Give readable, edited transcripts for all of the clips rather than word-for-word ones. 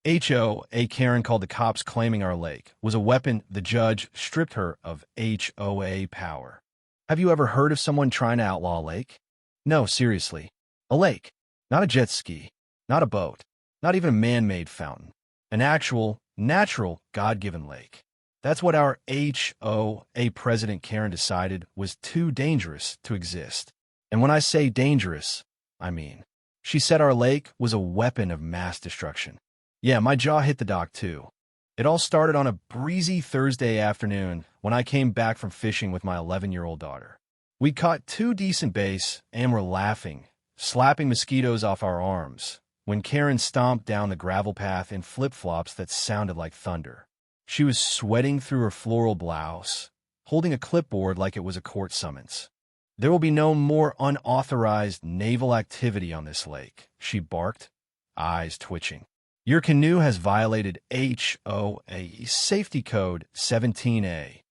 HOA Karen called the cops claiming our lake was a weapon. The judge stripped her of HOA power. Have you ever heard of someone trying to outlaw a lake? No, seriously. A lake. Not a jet ski. Not a boat. Not even a man-made fountain. An actual, natural, God-given lake. That's what our HOA president Karen decided was too dangerous to exist. And when I say dangerous, I mean, she said our lake was a weapon of mass destruction. Yeah, my jaw hit the dock too. It all started on a breezy Thursday afternoon when I came back from fishing with my 11-year-old daughter. We caught 2 decent bass and were laughing, slapping mosquitoes off our arms, when Karen stomped down the gravel path in flip-flops that sounded like thunder. She was sweating through her floral blouse, holding a clipboard like it was a court summons. There will be no more unauthorized naval activity on this lake, she barked, eyes twitching. Your canoe has violated HOA Safety Code 17A.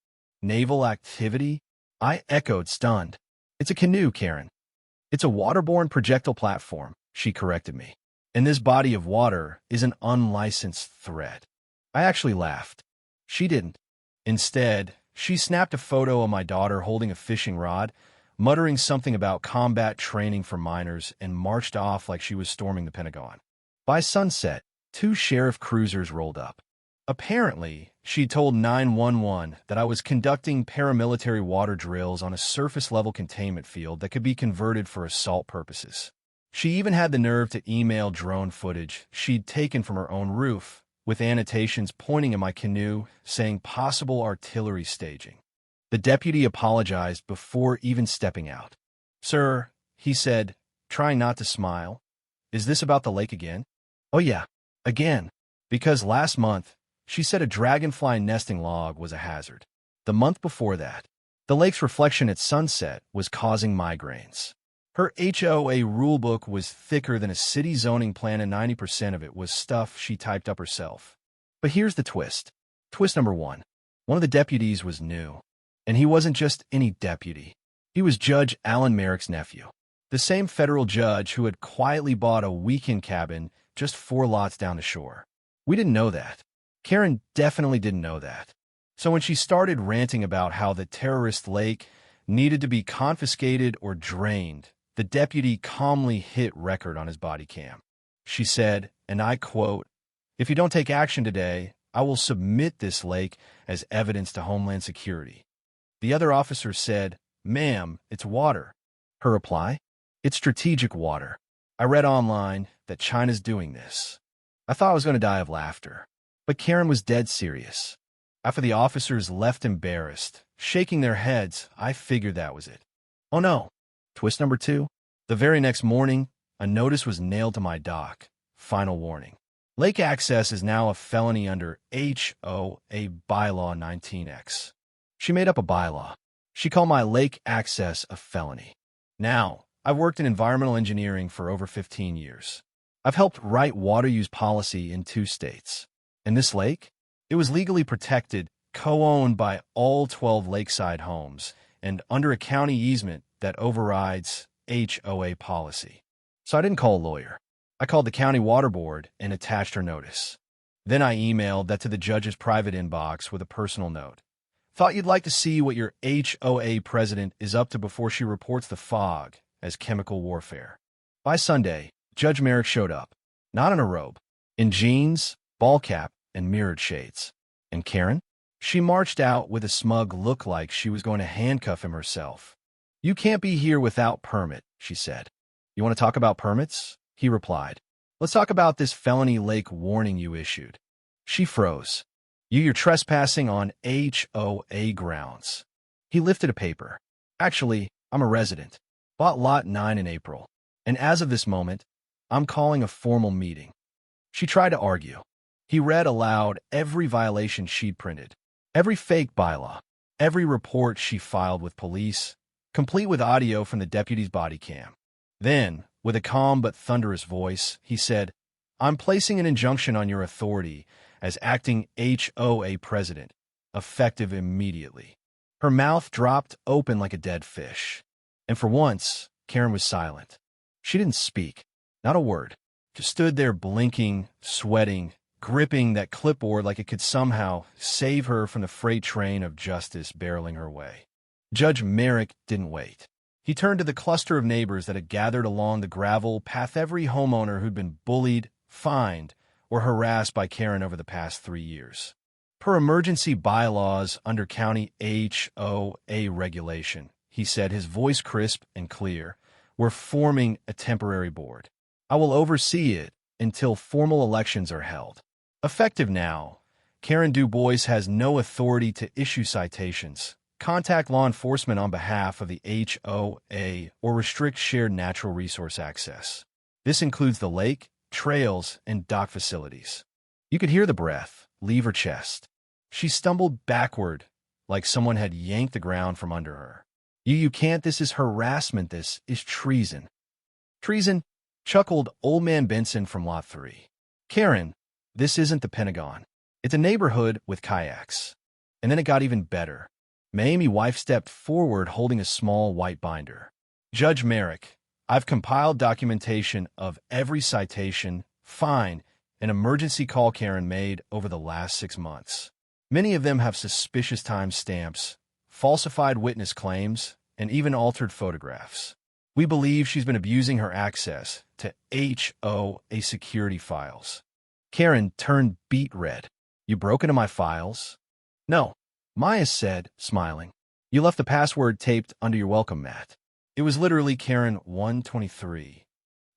Naval activity? I echoed, stunned. It's a canoe, Karen. It's a waterborne projectile platform, she corrected me. And this body of water is an unlicensed threat. I actually laughed. She didn't. Instead, she snapped a photo of my daughter holding a fishing rod, muttering something about combat training for minors, and marched off like she was storming the Pentagon. By sunset, 2 sheriff cruisers rolled up. Apparently, she told 911 that I was conducting paramilitary water drills on a surface-level containment field that could be converted for assault purposes. She even had the nerve to email drone footage she'd taken from her own roof, with annotations pointing at my canoe saying possible artillery staging. The deputy apologized before even stepping out. Sir, he said, trying not to smile, is this about the lake again? Oh yeah. Again, because last month, she said a dragonfly nesting log was a hazard. The month before that, the lake's reflection at sunset was causing migraines. Her HOA rulebook was thicker than a city zoning plan, and 90% of it was stuff she typed up herself. But here's the twist. Twist number 1. One of the deputies was new. And he wasn't just any deputy. He was Judge Alan Merrick's nephew. The same federal judge who had quietly bought a weekend cabin just 4 lots down the shore. We didn't know that. Karen definitely didn't know that. So when she started ranting about how the terrorist lake needed to be confiscated or drained, the deputy calmly hit record on his body cam. She said, and I quote, "If you don't take action today, I will submit this lake as evidence to Homeland Security." The other officer said, "Ma'am, it's water." Her reply, "It's strategic water. I read online that China's doing this." I thought I was going to die of laughter. But Karen was dead serious. After the officers left embarrassed, shaking their heads, I figured that was it. Oh no. Twist number 2. The very next morning, a notice was nailed to my dock. Final warning. Lake access is now a felony under HOA Bylaw 19X. She made up a bylaw. She called my lake access a felony. Now, I've worked in environmental engineering for over 15 years. I've helped write water use policy in 2 states. And this lake? It was legally protected, co-owned by all 12 lakeside homes, and under a county easement that overrides HOA policy. So I didn't call a lawyer. I called the county water board and attached her notice. Then I emailed that to the judge's private inbox with a personal note. Thought you'd like to see what your HOA president is up to before she reports the fog as chemical warfare. By Sunday, Judge Merrick showed up, not in a robe, in jeans, ball cap, and mirrored shades. And Karen? She marched out with a smug look like she was going to handcuff him herself. "You can't be here without permit," she said. "You want to talk about permits?" He replied. "Let's talk about this felony lake warning you issued." She froze. "You're trespassing on HOA grounds." He lifted a paper. "Actually, I'm a resident. Bought lot 9 in April. And as of this moment, I'm calling a formal meeting." She tried to argue. He read aloud every violation she'd printed, every fake bylaw, every report she filed with police, complete with audio from the deputy's body cam. Then, with a calm but thunderous voice, he said, "I'm placing an injunction on your authority as acting HOA president, effective immediately." Her mouth dropped open like a dead fish. And for once, Karen was silent. She didn't speak, not a word, just stood there blinking, sweating, gripping that clipboard like it could somehow save her from the freight train of justice barreling her way. Judge Merrick didn't wait. He turned to the cluster of neighbors that had gathered along the gravel path, every homeowner who'd been bullied, fined, or harassed by Karen over the past 3 years. Per emergency bylaws under county HOA regulation, he said, his voice crisp and clear, we're forming a temporary board. I will oversee it until formal elections are held. Effective now, Karen DuBois has no authority to issue citations, contact law enforcement on behalf of the HOA, or restrict shared natural resource access. This includes the lake, trails, and dock facilities. You could hear the breath leave her chest. She stumbled backward like someone had yanked the ground from under her. You can't. This is harassment. This is treason. Treason, chuckled Old Man Benson from Lot 3. Karen, this isn't the Pentagon. It's a neighborhood with kayaks. And then it got even better. Mamie's wife stepped forward holding a small white binder. Judge Merrick, I've compiled documentation of every citation, fine, and emergency call Karen made over the last 6 months. Many of them have suspicious time stamps, falsified witness claims, and even altered photographs. We believe she's been abusing her access to HOA security files. Karen turned beet red. You broke into my files? No, Maya said, smiling. You left the password taped under your welcome mat. It was literally Karen 123.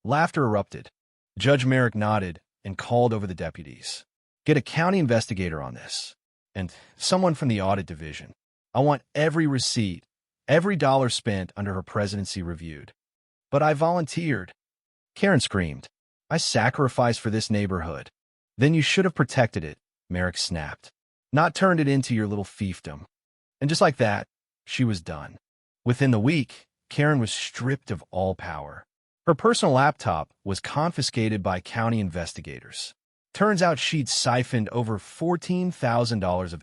Laughter erupted. Judge Merrick nodded and called over the deputies. Get a county investigator on this. And someone from the audit division. I want every receipt, every dollar spent under her presidency reviewed. But I volunteered. Karen screamed. I sacrificed for this neighborhood. Then you should have protected it, Merrick snapped. Not turned it into your little fiefdom. And just like that, she was done. Within the week, Karen was stripped of all power. Her personal laptop was confiscated by county investigators. Turns out she'd siphoned over $14,000 of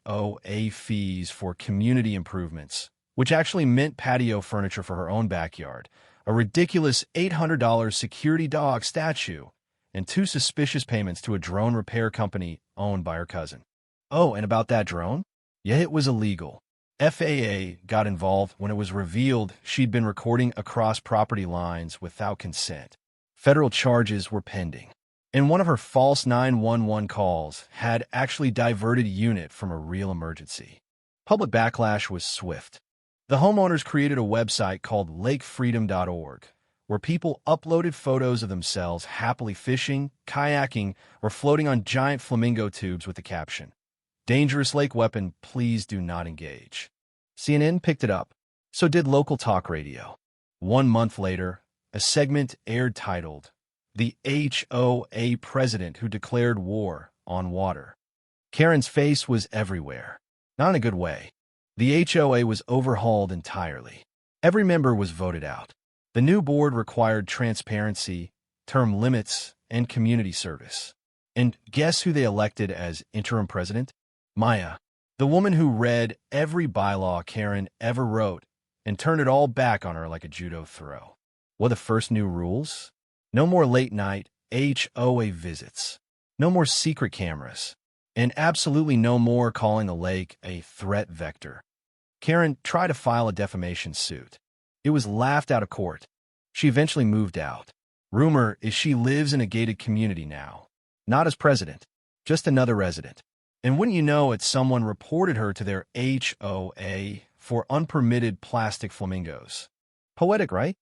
HOA fees for community improvements, which actually meant patio furniture for her own backyard, a ridiculous $800 security dog statue, and 2 suspicious payments to a drone repair company owned by her cousin. Oh, and about that drone? Yeah, it was illegal. FAA got involved when it was revealed she'd been recording across property lines without consent. Federal charges were pending. And one of her false 911 calls had actually diverted a unit from a real emergency. Public backlash was swift. The homeowners created a website called lakefreedom.org, where people uploaded photos of themselves happily fishing, kayaking, or floating on giant flamingo tubes with the caption, "Dangerous lake weapon, please do not engage." CNN picked it up. So did local talk radio. 1 month later, a segment aired titled, "The HOA President Who Declared War on Water." Karen's face was everywhere. Not in a good way. The HOA was overhauled entirely. Every member was voted out. The new board required transparency, term limits, and community service. And guess who they elected as interim president? Maya, the woman who read every bylaw Karen ever wrote and turned it all back on her like a judo throw. What are the first new rules? No more late-night HOA visits. No more secret cameras. And absolutely no more calling the lake a threat vector. Karen tried to file a defamation suit. It was laughed out of court. She eventually moved out. Rumor is she lives in a gated community now. Not as president, just another resident. And wouldn't you know it, someone reported her to their HOA for unpermitted plastic flamingos. Poetic, right?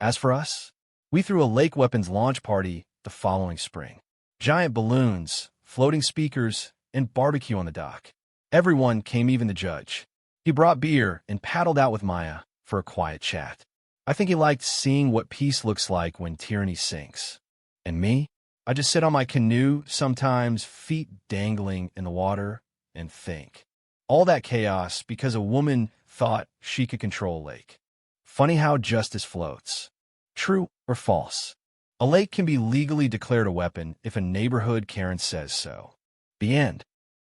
As for us, we threw a lake weapons launch party the following spring. Giant balloons, floating speakers, and barbecue on the dock. Everyone came, even the judge. He brought beer and paddled out with Maya for a quiet chat. I think he liked seeing what peace looks like when tyranny sinks. And me? I just sit on my canoe, sometimes feet dangling in the water, and think. All that chaos because a woman thought she could control a lake. Funny how justice floats. True or false? A lake can be legally declared a weapon if a neighborhood Karen says so. The end.